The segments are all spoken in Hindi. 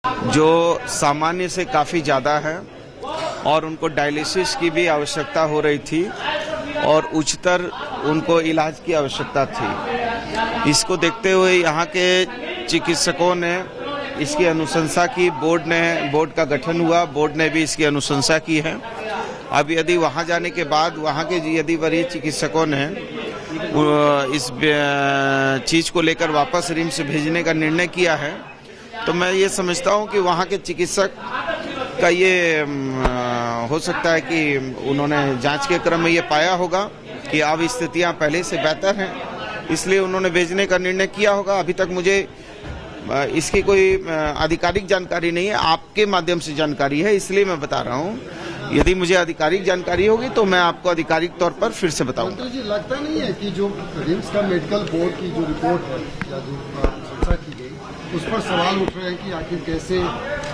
जो सामान्य से काफ़ी ज़्यादा है और उनको डायलिसिस की भी आवश्यकता हो रही थी और उच्चतर उनको इलाज की आवश्यकता थी। इसको देखते हुए यहाँ के चिकित्सकों ने इसकी अनुशंसा की, बोर्ड का गठन हुआ, बोर्ड ने भी इसकी अनुशंसा की है। अब यदि वहाँ जाने के बाद वहाँ के यदि वरीय चिकित्सकों ने इस चीज़ को लेकर वापस रिम्स भेजने का निर्णय किया है तो मैं ये समझता हूँ कि वहाँ के चिकित्सक का ये हो सकता है कि उन्होंने जांच के क्रम में ये पाया होगा कि अब स्थितियाँ पहले से बेहतर हैं, इसलिए उन्होंने भेजने का निर्णय किया होगा। अभी तक मुझे इसकी कोई आधिकारिक जानकारी नहीं है, आपके माध्यम से जानकारी है, इसलिए मैं बता रहा हूँ। यदि मुझे आधिकारिक जानकारी होगी तो मैं आपको आधिकारिक तौर पर फिर से बताऊंगा। मंत्री जी, लगता नहीं है कि जो रिम्स का मेडिकल बोर्ड की जो रिपोर्ट है या जो चर्चा की गई उस पर सवाल उठ रहे हैं कि आखिर कैसे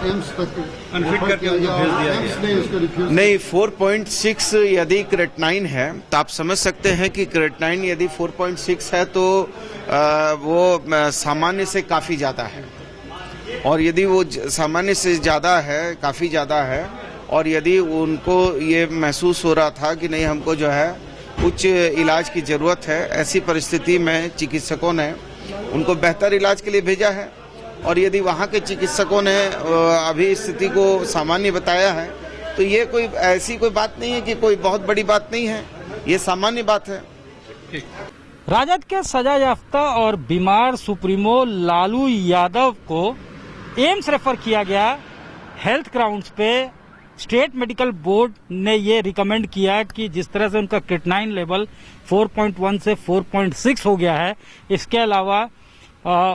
एम्स तक अनफिट करके एम्स ने उसको रिफ्यूज नहीं, 4.6 यदि क्रेटनाइन है तो आप समझ सकते हैं कि क्रेटनाइन यदि 4.6 है तो वो सामान्य से काफ़ी ज़्यादा है, और यदि वो सामान्य से ज़्यादा है, काफ़ी ज़्यादा है, और यदि उनको ये महसूस हो रहा था कि नहीं हमको जो है उच्च इलाज की ज़रूरत है, ऐसी परिस्थिति में चिकित्सकों ने उनको बेहतर इलाज के लिए भेजा है। और यदि वहाँ के चिकित्सकों ने अभी स्थिति को सामान्य बताया है तो ये कोई ऐसी कोई बात नहीं है कि कोई बहुत बड़ी बात नहीं है, ये सामान्य बात है। राजद के सजा याफ्ता और बीमार सुप्रीमो लालू यादव को एम्स रेफर किया गया। हेल्थ ग्राउंड्स पे स्टेट मेडिकल बोर्ड ने ये रिकमेंड किया कि जिस तरह से उनका क्रिएटिनिन लेवल 4.1 से 4.6 हो गया है, इसके अलावा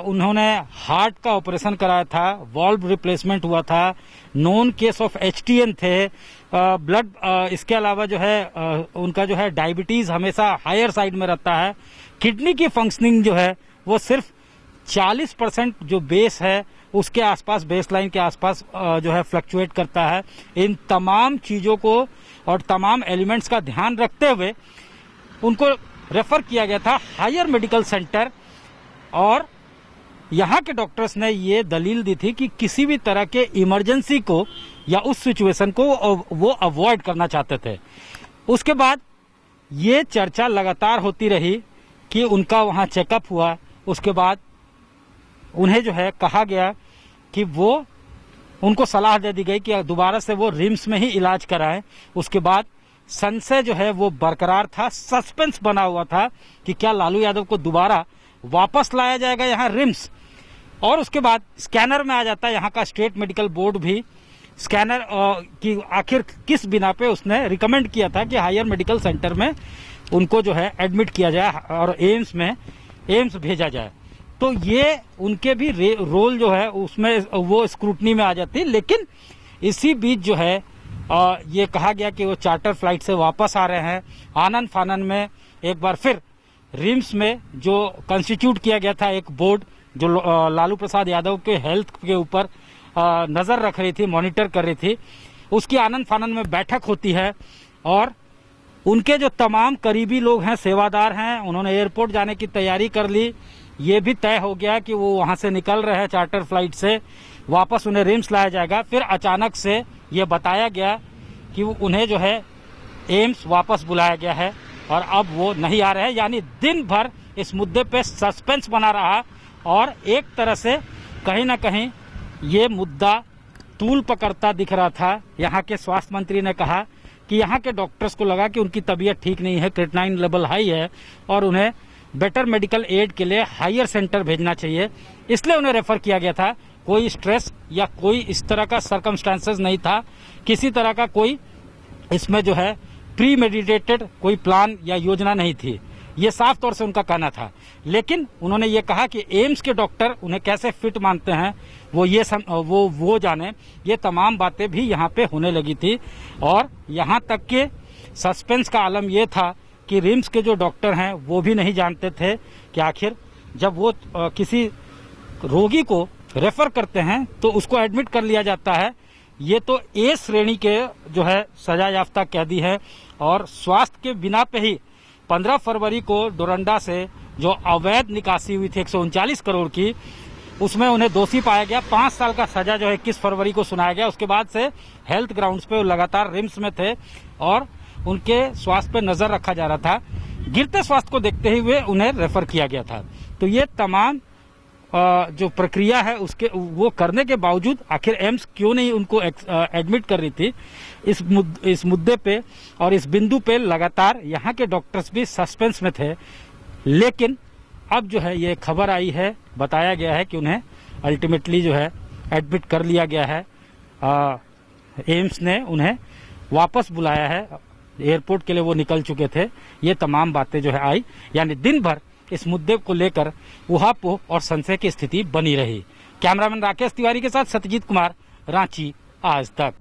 उन्होंने हार्ट का ऑपरेशन कराया था, वॉल्व रिप्लेसमेंट हुआ था, नॉन केस ऑफ HTN थे, ब्लड इसके अलावा जो है उनका जो है डायबिटीज हमेशा हायर साइड में रहता है, किडनी की फंक्शनिंग जो है वो सिर्फ 40% जो बेस है उसके आसपास, बेस लाइन के आसपास जो है फ्लक्चुएट करता है। इन तमाम चीजों को और तमाम एलिमेंट्स का ध्यान रखते हुए उनको रेफर किया गया था हायर मेडिकल सेंटर, और यहाँ के डॉक्टर्स ने ये दलील दी थी कि किसी भी तरह के इमरजेंसी को या उस सिचुएशन को वो अवॉइड करना चाहते थे। उसके बाद ये चर्चा लगातार होती रही कि उनका वहाँ चेकअप हुआ, उसके बाद उन्हें जो है कहा गया कि वो उनको सलाह दे दी गई कि दोबारा से वो रिम्स में ही इलाज कराएं। उसके बाद संशय जो है वो बरकरार था, सस्पेंस बना हुआ था कि क्या लालू यादव को दोबारा वापस लाया जाएगा यहाँ रिम्स। और उसके बाद स्कैनर में आ जाता है यहाँ का स्टेट मेडिकल बोर्ड भी, स्कैनर की आखिर किस बिना पे उसने रिकमेंड किया था कि हायर मेडिकल सेंटर में उनको जो है एडमिट किया जाए और एम्स भेजा जाए। तो ये उनके भी रोल जो है उसमें वो स्क्रूटनी में आ जाती है। लेकिन इसी बीच जो है ये कहा गया कि वो चार्टर फ्लाइट से वापस आ रहे हैं। आनन फानन में एक बार फिर रिम्स में जो कंस्टिट्यूट किया गया था एक बोर्ड जो लालू प्रसाद यादव के हेल्थ के ऊपर नजर रख रही थी, मॉनिटर कर रही थी, उसकी आनन फानन में बैठक होती है और उनके जो तमाम करीबी लोग हैं, सेवादार हैं, उन्होंने एयरपोर्ट जाने की तैयारी कर ली। ये भी तय हो गया कि वो वहां से निकल रहे हैं चार्टर फ्लाइट से, वापस उन्हें रिम्स लाया जाएगा। फिर अचानक से ये बताया गया कि उन्हें जो है एम्स वापस बुलाया गया है और अब वो नहीं आ रहे हैं। यानी दिन भर इस मुद्दे पे सस्पेंस बना रहा और एक तरह से कहीं ना कहीं ये मुद्दा तूल पकड़ता दिख रहा था। यहाँ के स्वास्थ्य मंत्री ने कहा कि यहाँ के डॉक्टर्स को लगा कि उनकी तबीयत ठीक नहीं है, क्रिएटिनिन लेवल हाई है और उन्हें बेटर मेडिकल एड के लिए हायर सेंटर भेजना चाहिए, इसलिए उन्हें रेफर किया गया था। कोई स्ट्रेस या कोई इस तरह का सर्कमस्टांसेस नहीं था, किसी तरह का कोई इसमें जो है प्री मेडिटेटेड कोई प्लान या योजना नहीं थी, ये साफ तौर से उनका कहना था। लेकिन उन्होंने ये कहा कि एम्स के डॉक्टर उन्हें कैसे फिट मानते हैं वो जाने। ये तमाम बातें भी यहाँ पे होने लगी थी और यहाँ तक के सस्पेंस का आलम ये था कि रिम्स के जो डॉक्टर हैं वो भी नहीं जानते थे कि आखिर जब वो किसी रोगी को रेफर करते हैं तो उसको एडमिट कर लिया जाता है। ये तो ए श्रेणी के जो है सजा याफ्ता कैदी है और स्वास्थ्य के बिना पे ही 15 फरवरी को डोरंडा से जो अवैध निकासी हुई थी 139 करोड़ की, उसमें उन्हें दोषी पाया गया। 5 साल का सजा जो है 21 फरवरी को सुनाया गया। उसके बाद से हेल्थ ग्राउंड्स पे वो लगातार रिम्स में थे और उनके स्वास्थ्य पे नजर रखा जा रहा था। गिरते स्वास्थ्य को देखते हुए उन्हें रेफर किया गया था। तो ये तमाम जो प्रक्रिया है उसके वो करने के बावजूद आखिर एम्स क्यों नहीं उनको एडमिट कर रही थी, इस मुद्दे पे और इस बिंदु पे लगातार यहाँ के डॉक्टर्स भी सस्पेंस में थे। लेकिन अब जो है ये खबर आई है, बताया गया है कि उन्हें अल्टीमेटली जो है एडमिट कर लिया गया है। एम्स ने उन्हें वापस बुलाया है, एयरपोर्ट के लिए वो निकल चुके थे। ये तमाम बातें जो है आई, यानी दिन भर इस मुद्दे को लेकर ऊहापोह और संशय की स्थिति बनी रही। कैमरामैन राकेश तिवारी के साथ सत्यजीत कुमार, रांची आज तक।